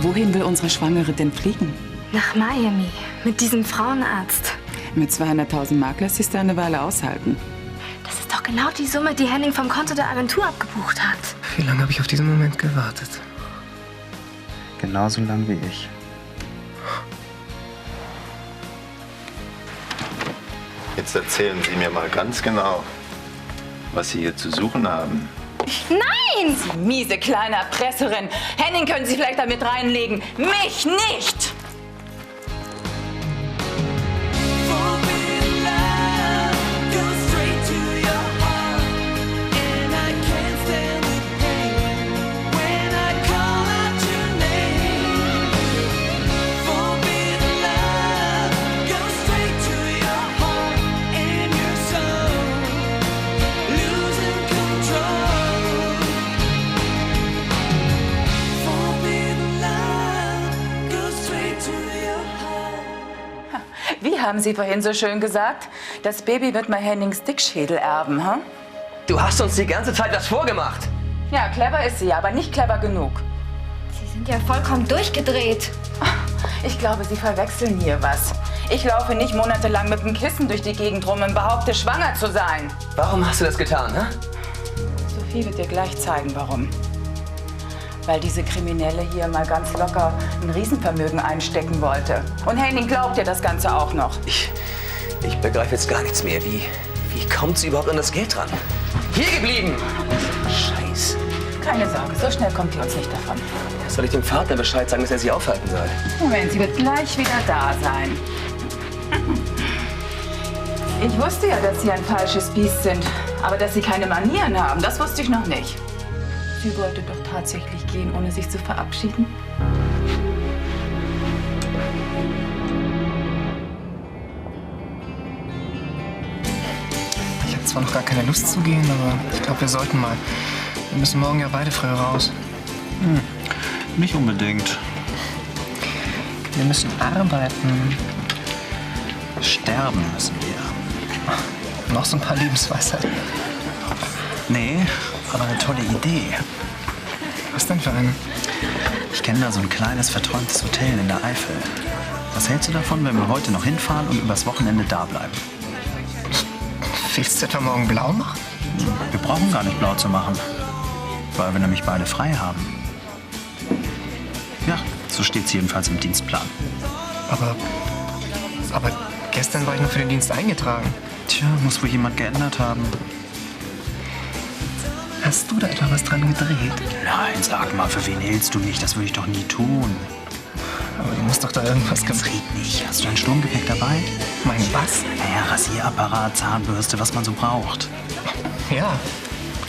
Wohin will unsere Schwangere denn fliegen? Nach Miami, mit diesem Frauenarzt. Mit 200.000 Mark lässt sich's da eine Weile aushalten. Das ist doch genau die Summe, die Henning vom Konto der Agentur abgebucht hat. Wie lange habe ich auf diesen Moment gewartet? Genauso lang wie ich. Jetzt erzählen Sie mir mal ganz genau, was Sie hier zu suchen haben. Nein! Sie miese kleine Erpresserin. Henning können Sie vielleicht damit reinlegen. Mich nicht! Wie haben Sie vorhin so schön gesagt? Das Baby wird mal Hennings Dickschädel erben, hm? Du hast uns die ganze Zeit was vorgemacht. Ja, clever ist sie, aber nicht clever genug. Sie sind ja vollkommen durchgedreht. Ich glaube, Sie verwechseln hier was. Ich laufe nicht monatelang mit dem Kissen durch die Gegend rum und behaupte, schwanger zu sein. Warum hast du das getan, hä? Sophie wird dir gleich zeigen, warum. Weil diese Kriminelle hier mal ganz locker ein Riesenvermögen einstecken wollte. Und Henning glaubt ja das Ganze auch noch. Ich begreife jetzt gar nichts mehr. Wie kommt sie überhaupt an das Geld ran? Hier geblieben! Scheiße. Keine Sorge, so schnell kommt die uns nicht davon. Soll ich dem Vater Bescheid sagen, dass er sie aufhalten soll? Moment, sie wird gleich wieder da sein. Ich wusste ja, dass Sie ein falsches Biest sind. Aber dass Sie keine Manieren haben, das wusste ich noch nicht. Sie wollte doch tatsächlich gehen, ohne sich zu verabschieden. Ich habe zwar noch gar keine Lust zu gehen, aber ich glaube, wir sollten mal. Wir müssen morgen ja beide früh raus. Nicht unbedingt. Wir müssen arbeiten. Sterben müssen wir. Noch so ein paar Lebensweisheiten. Nee, aber eine tolle Idee. Was denn für eine? Ich kenne da so ein kleines, verträumtes Hotel in der Eifel. Was hältst du davon, wenn wir heute noch hinfahren und übers Wochenende da bleiben? Willst du etwa morgen blau machen? Wir brauchen gar nicht blau zu machen, weil wir nämlich beide frei haben. Ja, so steht's jedenfalls im Dienstplan. Aber gestern war ich noch für den Dienst eingetragen. Tja, muss wohl jemand geändert haben. Hast du da etwa was dran gedreht? Nein, sag mal, für wen hältst du mich? Das würde ich doch nie tun. Aber du musst doch da irgendwas Jetzt red nicht. Hast du dein Sturmgepäck dabei? Mein was? Naja, Rasierapparat, Zahnbürste, was man so braucht. Ja,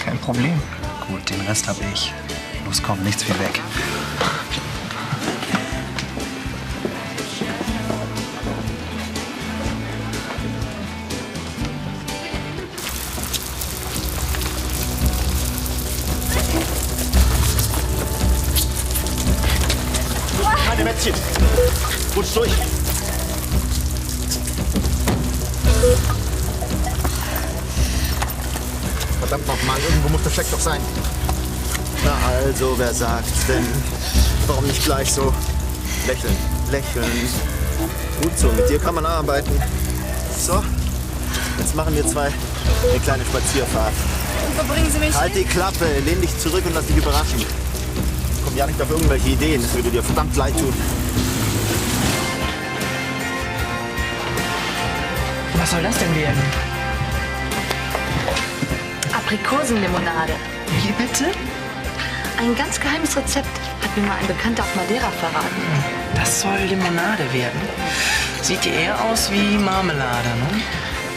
kein Problem. Gut, den Rest hab ich. Los, komm, nichts viel weg. Keine Mätzchen. Rutsch durch. Verdammt nochmal, irgendwo muss der Fleck doch sein. Na also, wer sagt's denn? Warum nicht gleich so? Lächeln, lächeln. Gut so, mit dir kann man arbeiten. So, jetzt machen wir zwei eine kleine Spazierfahrt. Und wo bringen Sie mich Halt die Klappe, lehn dich zurück und lass dich überraschen. Komm ja nicht auf irgendwelche Ideen, das würde dir verdammt leid tun. Was soll das denn werden? Aprikosenlimonade. Wie bitte? Ein ganz geheimes Rezept hat mir mal ein Bekannter auf Madeira verraten. Das soll Limonade werden. Sieht dir eher aus wie Marmelade, ne?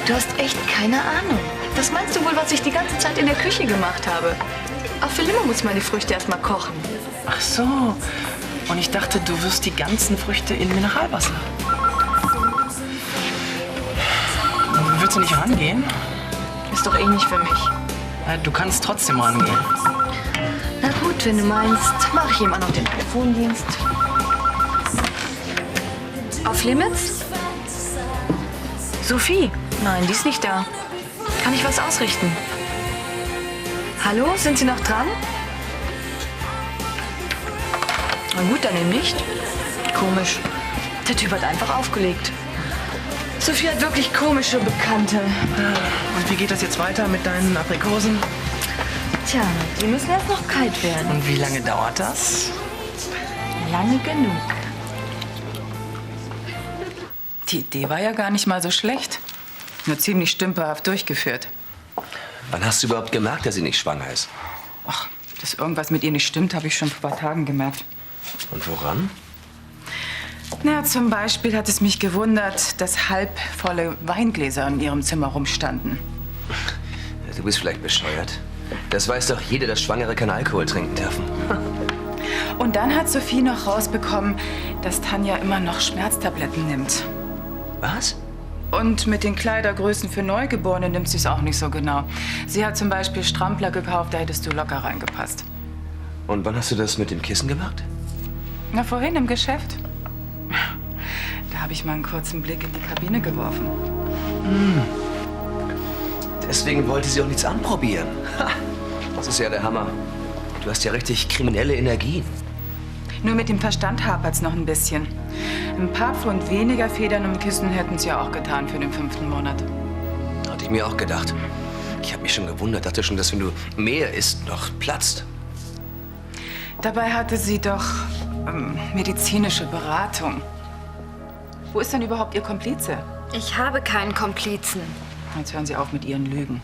Du hast echt keine Ahnung. Was meinst du wohl, was ich die ganze Zeit in der Küche gemacht habe? Auch für Limo muss man die Früchte erst mal kochen. Ach so. Und ich dachte, du wirst die ganzen Früchte in Mineralwasser. Willst du nicht rangehen? Ist doch eh nicht für mich. Du kannst trotzdem rangehen. Na gut, wenn du meinst, mache ich ihm auch noch den Telefondienst. Auf Limits? Sophie? Nein, die ist nicht da. Kann ich was ausrichten? Hallo, sind Sie noch dran? Na gut, dann eben nicht. Komisch. Der Typ hat einfach aufgelegt. Sophie hat wirklich komische Bekannte. Und wie geht das jetzt weiter mit deinen Aprikosen? Tja, die müssen erst noch kalt werden. Und wie lange dauert das? Lange genug. Die Idee war ja gar nicht mal so schlecht. Nur ziemlich stümperhaft durchgeführt. Wann hast du überhaupt gemerkt, dass sie nicht schwanger ist? Ach, dass irgendwas mit ihr nicht stimmt, habe ich schon vor ein paar Tagen gemerkt. Und woran? Na, zum Beispiel hat es mich gewundert, dass halbvolle Weingläser in ihrem Zimmer rumstanden. Du bist vielleicht bescheuert. Das weiß doch jeder, dass Schwangere keinen Alkohol trinken dürfen. Und dann hat Sophie noch rausbekommen, dass Tanja immer noch Schmerztabletten nimmt. Was? Und mit den Kleidergrößen für Neugeborene nimmt sie es auch nicht so genau. Sie hat zum Beispiel Strampler gekauft, da hättest du locker reingepasst. Und wann hast du das mit dem Kissen gemacht? Na, vorhin im Geschäft. Da habe ich mal einen kurzen Blick in die Kabine geworfen. Deswegen wollte sie auch nichts anprobieren. Ha, das ist ja der Hammer. Du hast ja richtig kriminelle Energien. Nur mit dem Verstand hapert's noch ein bisschen. Ein paar Pfund weniger Federn im Kissen hätten sie ja auch getan für den 5. Monat. Hatte ich mir auch gedacht. Ich habe mich schon gewundert, dachte schon, dass wenn du mehr isst, noch platzt. Dabei hatte sie doch medizinische Beratung. Wo ist denn überhaupt Ihr Komplize? Ich habe keinen Komplizen. Jetzt hören Sie auf mit Ihren Lügen.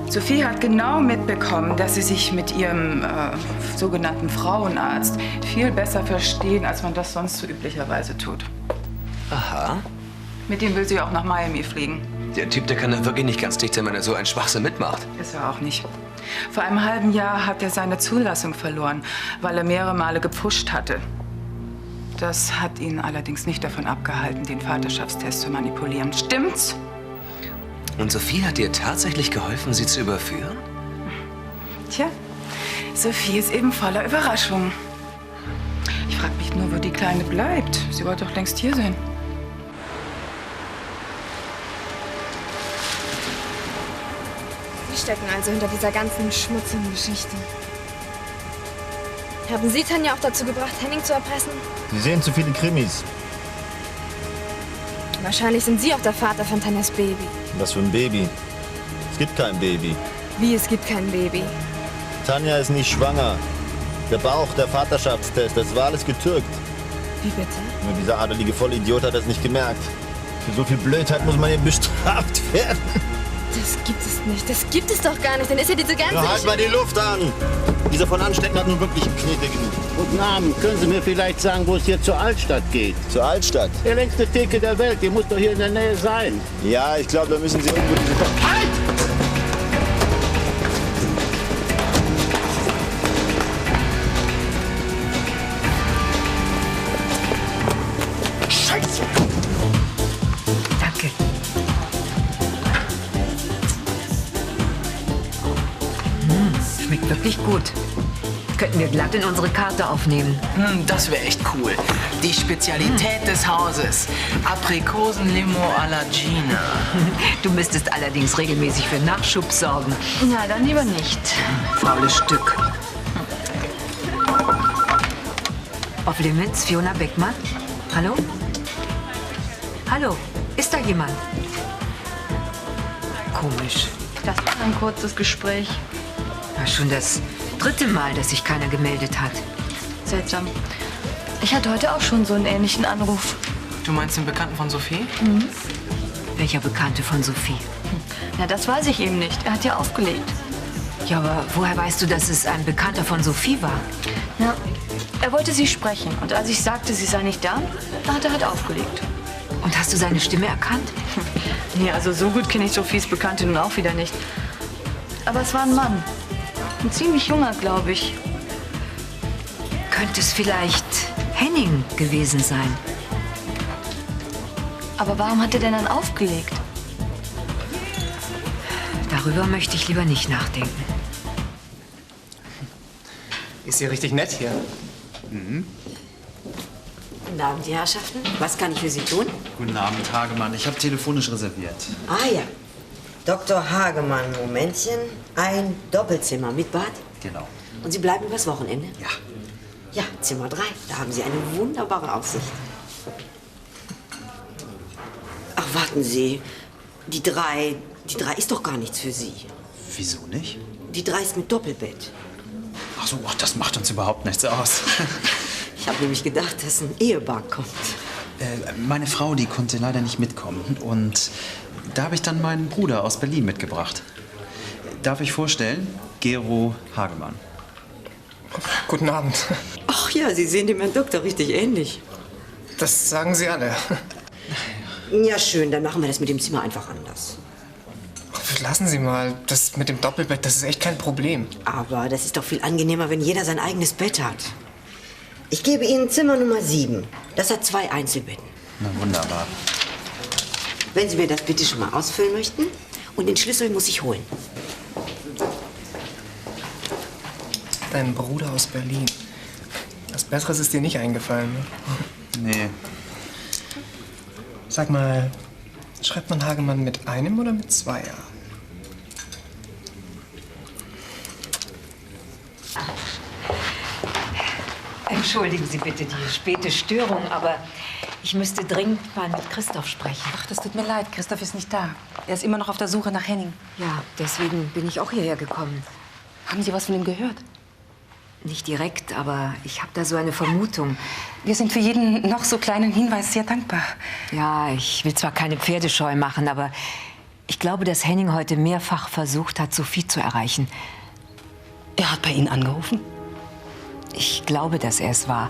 Sophie hat genau mitbekommen, dass Sie sich mit Ihrem sogenannten Frauenarzt viel besser verstehen, als man das sonst so üblicherweise tut. Aha. Mit dem will sie auch nach Miami fliegen. Der Typ, der kann da wirklich nicht ganz dicht sein, wenn er so einen Schwachsinn mitmacht. Ist er auch nicht. Vor einem halben Jahr hat er seine Zulassung verloren, weil er mehrere Male gepfuscht hatte. Das hat ihn allerdings nicht davon abgehalten, den Vaterschaftstest zu manipulieren. Stimmt's? Und Sophie hat dir tatsächlich geholfen, sie zu überführen? Tja, Sophie ist eben voller Überraschungen. Ich frage mich nur, wo die Kleine bleibt. Sie wollte doch längst hier sein. Sie stecken also hinter dieser ganzen schmutzigen Geschichte. Haben Sie Tanja auch dazu gebracht, Henning zu erpressen? Sie sehen zu viele Krimis. Wahrscheinlich sind Sie auch der Vater von Tanjas Baby. Was für ein Baby? Es gibt kein Baby. Wie, es gibt kein Baby? Tanja ist nicht schwanger. Der Bauch, der Vaterschaftstest, das war alles getürkt. Wie bitte? Nur dieser adelige Vollidiot hat das nicht gemerkt. Für so viel Blödheit muss man eben bestraft werden. Das gibt es nicht. Das gibt es doch gar nicht. Dann ist ja diese ganze... Ja, halt mal die Luft an! Dieser von Anstecken hat nun wirklich Knete genug. Guten Abend. Können Sie mir vielleicht sagen, wo es hier zur Altstadt geht? Zur Altstadt? Der längste Theke der Welt. Die muss doch hier in der Nähe sein. Ja, ich glaube, da müssen Sie irgendwo diese... Halt! Scheiße! Danke. Schmeckt wirklich gut. Könnten wir glatt in unsere Karte aufnehmen. Das wäre echt cool. Die Spezialität des Hauses. Aprikosenlimo alla Gina. Du müsstest allerdings regelmäßig für Nachschub sorgen. Na, dann lieber nicht. Faules Stück. Off Limits, Fiona Beckmann. Hallo? Hallo, ist da jemand? Komisch. Das war ein kurzes Gespräch. War schon das 3. Mal, dass sich keiner gemeldet hat. Seltsam. Ich hatte heute auch schon so einen ähnlichen Anruf. Du meinst den Bekannten von Sophie? Welcher Bekannte von Sophie? Na, das weiß ich eben nicht. Er hat ja aufgelegt. Ja, aber woher weißt du, dass es ein Bekannter von Sophie war? Ja, er wollte sie sprechen. Und als ich sagte, sie sei nicht da, da hat er halt aufgelegt. Und hast du seine Stimme erkannt? Nee, also so gut kenne ich Sophies Bekannte nun auch wieder nicht. Aber es war ein Mann. Ein ziemlich junger, glaube ich. Könnte es vielleicht Henning gewesen sein? Aber warum hat er denn dann aufgelegt? Darüber möchte ich lieber nicht nachdenken. Ist ja richtig nett hier. Guten Abend, die Herrschaften. Was kann ich für Sie tun? Guten Abend, Hagemann. Ich habe telefonisch reserviert. Ah ja. Dr. Hagemann, Momentchen. Ein Doppelzimmer mit Bad? Genau. Und Sie bleiben übers Wochenende? Ja. Ja, Zimmer 3. Da haben Sie eine wunderbare Aussicht. Ach, warten Sie. Die 3 ist doch gar nichts für Sie. Wieso nicht? Die 3 ist mit Doppelbett. Ach so, ach, das macht uns überhaupt nichts aus. Ich habe nämlich gedacht, dass ein Ehepaar kommt. Meine Frau, die konnte leider nicht mitkommen. Und da habe ich dann meinen Bruder aus Berlin mitgebracht. Darf ich vorstellen? Gero Hagemann. Guten Abend. Ach ja, Sie sehen dem Herrn Doktor richtig ähnlich. Das sagen Sie alle. Ja, schön, dann machen wir das mit dem Zimmer einfach anders. Lassen Sie mal, das mit dem Doppelbett, das ist echt kein Problem. Aber das ist doch viel angenehmer, wenn jeder sein eigenes Bett hat. Ich gebe Ihnen Zimmer Nummer 7. Das hat 2 Einzelbetten. Na wunderbar. Wenn Sie mir das bitte schon mal ausfüllen möchten. Und den Schlüssel muss ich holen. Dein Bruder aus Berlin. Was Besseres ist dir nicht eingefallen, ne? Nee. Sag mal, schreibt man Hagemann mit einem oder mit 2 A? Entschuldigen Sie bitte die späte Störung, aber ich müsste dringend mal mit Christoph sprechen. Ach, das tut mir leid. Christoph ist nicht da. Er ist immer noch auf der Suche nach Henning. Ja, deswegen bin ich auch hierher gekommen. Haben Sie was von ihm gehört? Nicht direkt, aber ich habe da so eine Vermutung. Wir sind für jeden noch so kleinen Hinweis sehr dankbar. Ja, ich will zwar keine Pferdescheu machen, aber ich glaube, dass Henning heute mehrfach versucht hat, Sophie zu erreichen. Er hat bei Ihnen angerufen? Ich glaube, dass er es war.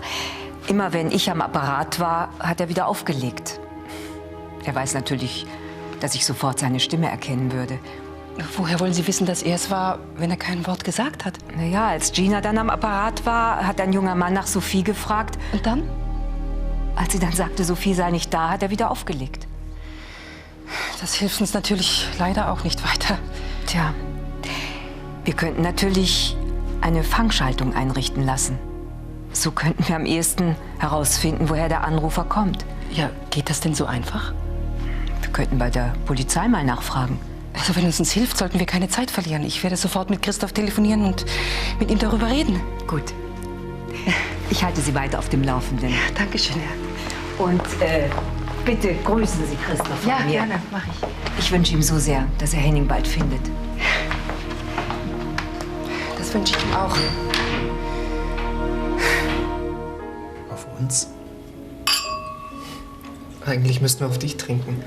Immer wenn ich am Apparat war, hat er wieder aufgelegt. Er weiß natürlich, dass ich sofort seine Stimme erkennen würde. Woher wollen Sie wissen, dass er es war, wenn er kein Wort gesagt hat? Naja, als Gina dann am Apparat war, hat ein junger Mann nach Sophie gefragt. Und dann? Als sie dann sagte, Sophie sei nicht da, hat er wieder aufgelegt. Das hilft uns natürlich leider auch nicht weiter. Tja, wir könnten natürlich eine Fangschaltung einrichten lassen. So könnten wir am ehesten herausfinden, woher der Anrufer kommt. Ja, geht das denn so einfach? Wir könnten bei der Polizei mal nachfragen. Also wenn es uns hilft, sollten wir keine Zeit verlieren. Ich werde sofort mit Christoph telefonieren und mit ihm darüber reden. Gut. Ich halte Sie weiter auf dem Laufenden. Dankeschön, ja. Und bitte grüßen Sie Christoph von Ja, mir. gerne, mache ich. Ich wünsche ihm so sehr, dass er Henning bald findet. Das wünsche ich ihm auch. Auf uns? Eigentlich müssten wir auf dich trinken.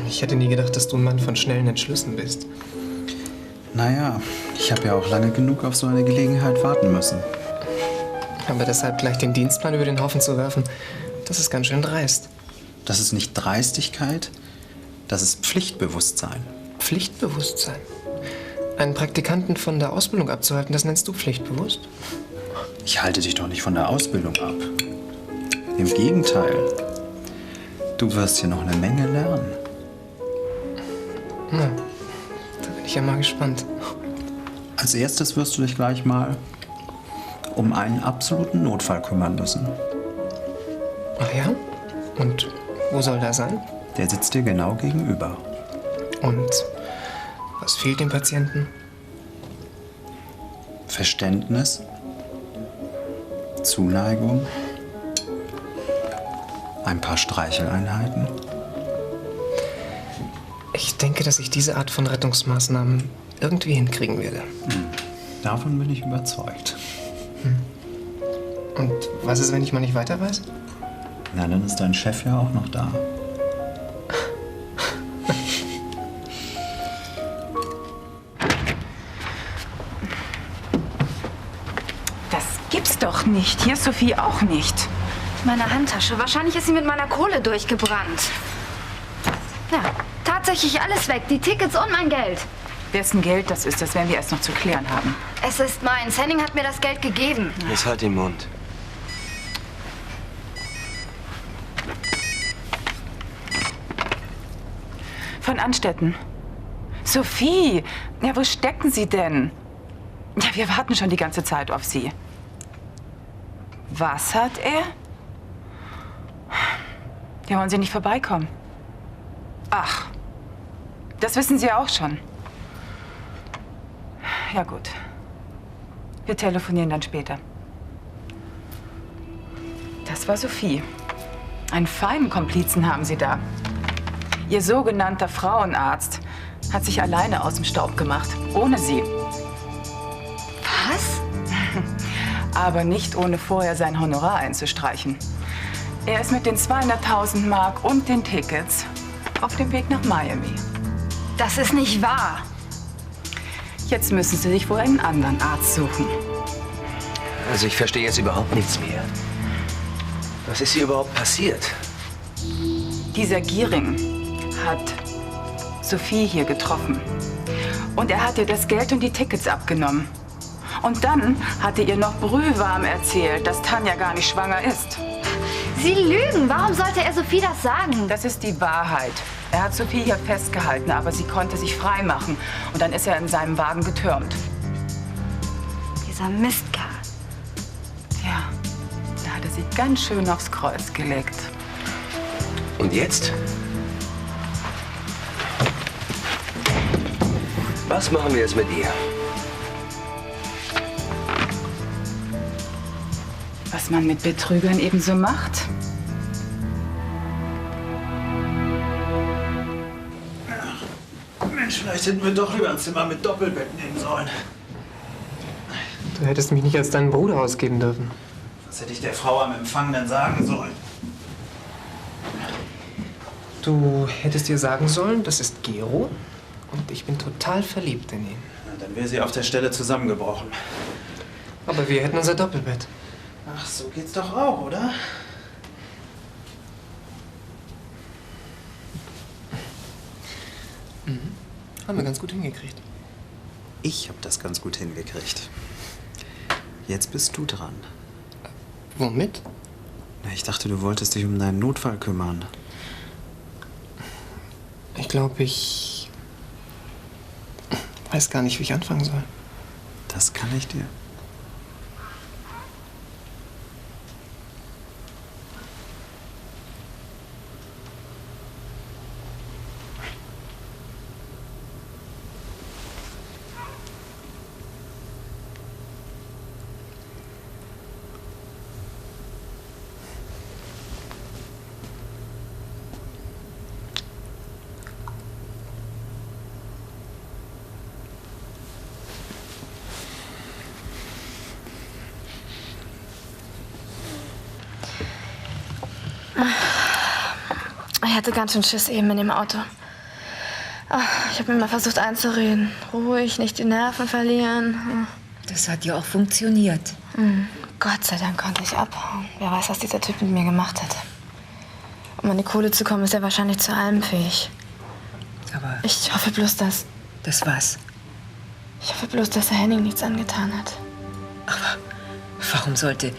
Ich hätte nie gedacht, dass du ein Mann von schnellen Entschlüssen bist. Naja, ich habe ja auch lange genug auf so eine Gelegenheit warten müssen. Aber deshalb gleich den Dienstplan über den Haufen zu werfen, das ist ganz schön dreist. Das ist nicht Dreistigkeit, das ist Pflichtbewusstsein. Pflichtbewusstsein? Einen Praktikanten von der Ausbildung abzuhalten, das nennst du pflichtbewusst? Ich halte dich doch nicht von der Ausbildung ab. Im Gegenteil. Du wirst hier noch eine Menge lernen. Na, da bin ich ja mal gespannt. Als erstes wirst du dich gleich mal um einen absoluten Notfall kümmern müssen. Ach ja? Und wo soll der sein? Der sitzt dir genau gegenüber. Und was fehlt dem Patienten? Verständnis, Zuneigung, ein paar Streicheleinheiten. Ich denke, dass ich diese Art von Rettungsmaßnahmen irgendwie hinkriegen werde. Davon bin ich überzeugt. Und was ist, wenn ich mal nicht weiter weiß? Na, dann ist dein Chef ja auch noch da. Das gibt's doch nicht. Hier ist Sophie auch nicht. Meine Handtasche. Wahrscheinlich ist sie mit meiner Kohle durchgebrannt. Ja, tatsächlich alles weg. Die Tickets und mein Geld. Wessen Geld das ist, das werden wir erst noch zu klären haben. Es ist meins. Henning hat mir das Geld gegeben. Jetzt halt den Mund. Von Anstetten. Sophie, ja, wo stecken Sie denn? Ja, wir warten schon die ganze Zeit auf Sie. Was hat er? Ja, wollen Sie nicht vorbeikommen? Ach, Das wissen Sie auch schon. Ja gut. Wir telefonieren dann später. Das war Sophie. Einen feinen Komplizen haben Sie da. Ihr sogenannter Frauenarzt hat sich alleine aus dem Staub gemacht, ohne Sie. Was? Aber nicht ohne vorher sein Honorar einzustreichen. Er ist mit den 200.000 Mark und den Tickets auf dem Weg nach Miami. Das ist nicht wahr. Jetzt müssen Sie sich wohl einen anderen Arzt suchen. Also ich verstehe jetzt überhaupt nichts mehr. Was ist hier überhaupt passiert? Dieser Giering hat Sophie hier getroffen. Und er hat ihr das Geld und die Tickets abgenommen. Und dann hat er ihr noch brühwarm erzählt, dass Tanja gar nicht schwanger ist. Sie lügen. Warum sollte er Sophie das sagen? Das ist die Wahrheit. Er hat Sophie hier festgehalten, aber sie konnte sich frei machen. Und dann ist er in seinem Wagen getürmt. Dieser Mistkerl. Ja, da hat er sie ganz schön aufs Kreuz gelegt. Und jetzt? Was machen wir jetzt mit ihr? Was man mit Betrügern ebenso macht. Mensch, vielleicht hätten wir doch lieber ein Zimmer mit Doppelbett nehmen sollen. Du hättest mich nicht als deinen Bruder ausgeben dürfen. Was hätte ich der Frau am Empfang denn sagen sollen? Du hättest ihr sagen sollen, das ist Gero und ich bin total verliebt in ihn. Na, dann wäre sie auf der Stelle zusammengebrochen. Aber wir hätten unser Doppelbett. Ach, so geht's doch auch, oder? Haben wir ganz gut hingekriegt. Ich habe das ganz gut hingekriegt. Jetzt bist du dran. Womit? Na, ich dachte, du wolltest dich um deinen Notfall kümmern. Ich glaube, ich weiß gar nicht, wie ich anfangen soll. Das kann ich dir. Ich hatte ganz schön Schiss eben in dem Auto. Ich habe mir mal versucht einzureden. Ruhig, nicht die Nerven verlieren. Das hat ja auch funktioniert. Gott sei Dank konnte ich abhauen. Wer weiß, was dieser Typ mit mir gemacht hat. Um an die Kohle zu kommen, ist er wahrscheinlich zu allem fähig. Aber ich hoffe bloß, dass... Das was? Ich hoffe bloß, dass er Henning nichts angetan hat. Aber warum sollte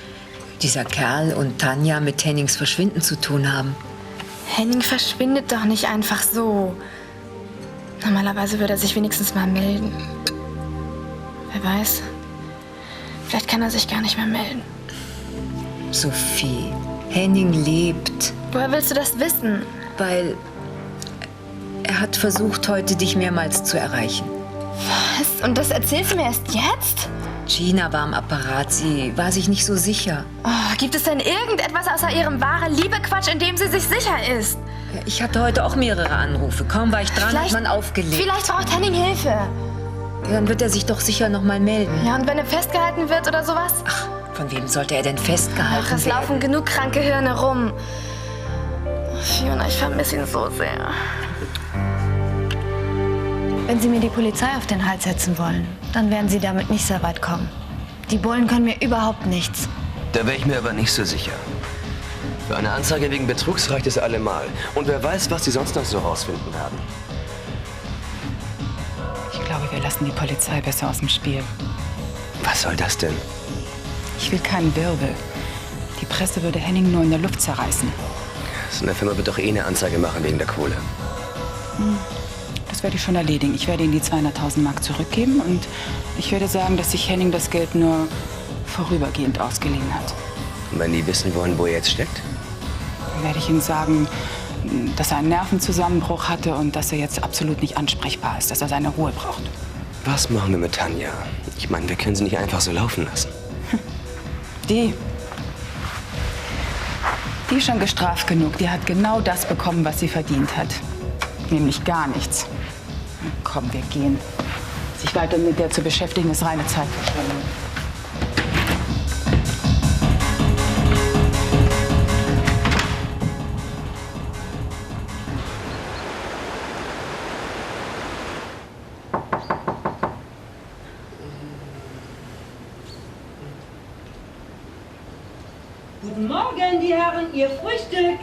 dieser Kerl und Tanja mit Hennings Verschwinden zu tun haben? Henning verschwindet doch nicht einfach so. Normalerweise würde er sich wenigstens mal melden. Wer weiß, vielleicht kann er sich gar nicht mehr melden. Sophie, Henning lebt. Woher willst du das wissen? Weil er hat versucht, heute dich mehrmals zu erreichen. Was? Und das erzählst du mir erst jetzt? Gina war am Apparat. Sie war sich nicht so sicher. Oh, gibt es denn irgendetwas außer ihrem wahre Liebequatsch, in dem sie sich sicher ist? Ja, ich hatte heute auch mehrere Anrufe. Kaum war ich dran, hat man aufgelegt. Vielleicht braucht Henning Hilfe. Ja, dann wird er sich doch sicher noch mal melden. Ja, und wenn er festgehalten wird oder sowas? Ach, von wem sollte er denn festgehalten werden? Es laufen genug kranke Hirne rum. Oh, Fiona, ich vermisse ihn so sehr. Wenn Sie mir die Polizei auf den Hals setzen wollen, dann werden Sie damit nicht sehr weit kommen. Die Bullen können mir überhaupt nichts. Da wäre ich mir aber nicht so sicher. Für eine Anzeige wegen Betrugs reicht es allemal. Und wer weiß, was sie sonst noch so rausfinden werden. Ich glaube, wir lassen die Polizei besser aus dem Spiel. Was soll das denn? Ich will keinen Wirbel. Die Presse würde Henning nur in der Luft zerreißen. So eine Firma wird doch eh eine Anzeige machen wegen der Kohle. Das werde ich schon erledigen. Ich werde Ihnen die 200.000 Mark zurückgeben und ich werde sagen, dass sich Henning das Geld nur vorübergehend ausgeliehen hat. Und wenn die wissen wollen, wo er jetzt steckt? Dann werde ich Ihnen sagen, dass er einen Nervenzusammenbruch hatte und dass er jetzt absolut nicht ansprechbar ist, dass er seine Ruhe braucht. Was machen wir mit Tanja? Ich meine, wir können sie nicht einfach so laufen lassen. Die ist schon gestraft genug. Die hat genau das bekommen, was sie verdient hat. Nämlich gar nichts. Komm, wir gehen. Sich weiter mit der zu beschäftigen, ist reine Zeitverschwendung. Guten Morgen, die Herren, Ihr Frühstück.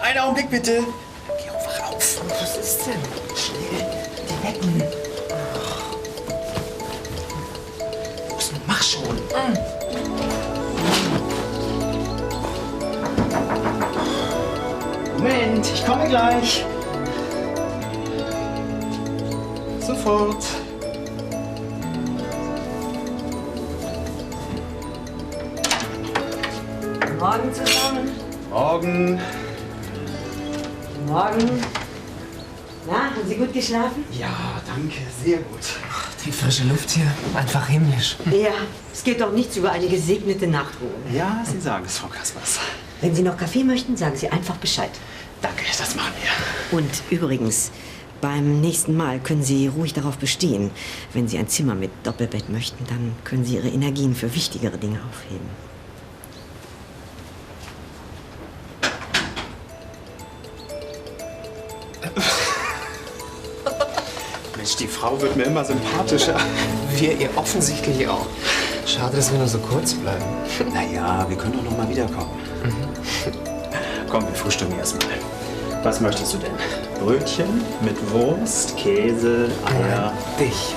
Einen Augenblick bitte. Gero, wach auf. Was ist denn? Schnell, die wecken. Los, mach schon. Moment, ich komme gleich. Sofort. Morgen zusammen. Morgen. Morgen. Na, haben Sie gut geschlafen? Ja, danke, sehr gut. Die frische Luft hier, einfach himmlisch. Ja, es geht doch nichts über eine gesegnete Nachtruhe. Ja, Sie sagen es, Frau Kaspers. Wenn Sie noch Kaffee möchten, sagen Sie einfach Bescheid. Danke, das machen wir. Und übrigens, beim nächsten Mal können Sie ruhig darauf bestehen. Wenn Sie ein Zimmer mit Doppelbett möchten, dann können Sie Ihre Energien für wichtigere Dinge aufheben. Mensch, die Frau wird mir immer sympathischer. Wir ihr offensichtlich auch. Schade, dass wir nur so kurz bleiben. Naja, wir können doch noch mal wiederkommen. Komm, wir frühstücken erst mal. Was möchtest du denn? Brötchen mit Wurst, Käse, Eier. Dich.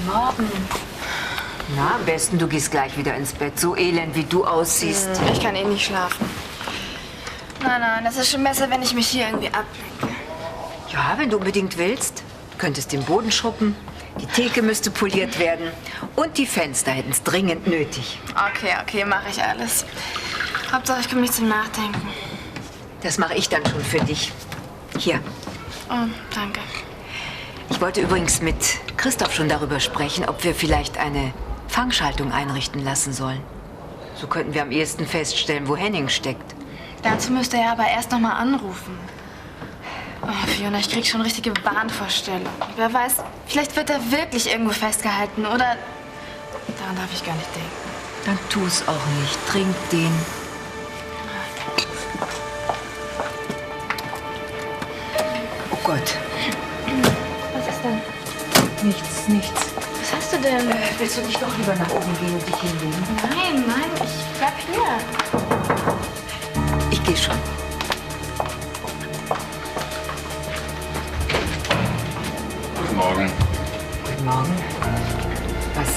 Morgen. Na, am besten, du gehst gleich wieder ins Bett. So elend, wie du aussiehst. Ich kann eh nicht schlafen. Nein, das ist schon besser, wenn ich mich hier irgendwie ablenke. Ja, wenn du unbedingt willst. Du könntest den Boden schrubben, die Theke müsste poliert werden und die Fenster hätten es dringend nötig. Okay, mache ich alles. Hauptsache, ich komme nicht zum Nachdenken. Das mache ich dann schon für dich. Hier. Oh, danke. Ich wollte übrigens mit Christoph schon darüber sprechen, ob wir vielleicht eine Fangschaltung einrichten lassen sollen. So könnten wir am ehesten feststellen, wo Henning steckt. Dazu müsste er aber erst noch mal anrufen. Oh, Fiona, ich krieg schon richtige Wahnvorstellungen. Wer weiß, vielleicht wird er wirklich irgendwo festgehalten, oder? Daran darf ich gar nicht denken. Dann tu es auch nicht. Trink den. Oh Gott. Was ist denn? Nichts. Was hast du denn? Willst du nicht doch lieber nach oben gehen und dich hinlegen? Nein, ich bleib hier. Ich gehe schon. Guten Morgen. Guten Morgen. Was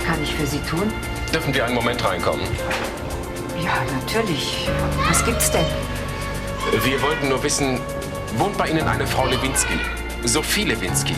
kann ich für Sie tun? Dürfen wir einen Moment reinkommen? Ja, natürlich. Was gibt's denn? Wir wollten nur wissen, wohnt bei Ihnen eine Frau Lewinsky? Sophie Lewinsky?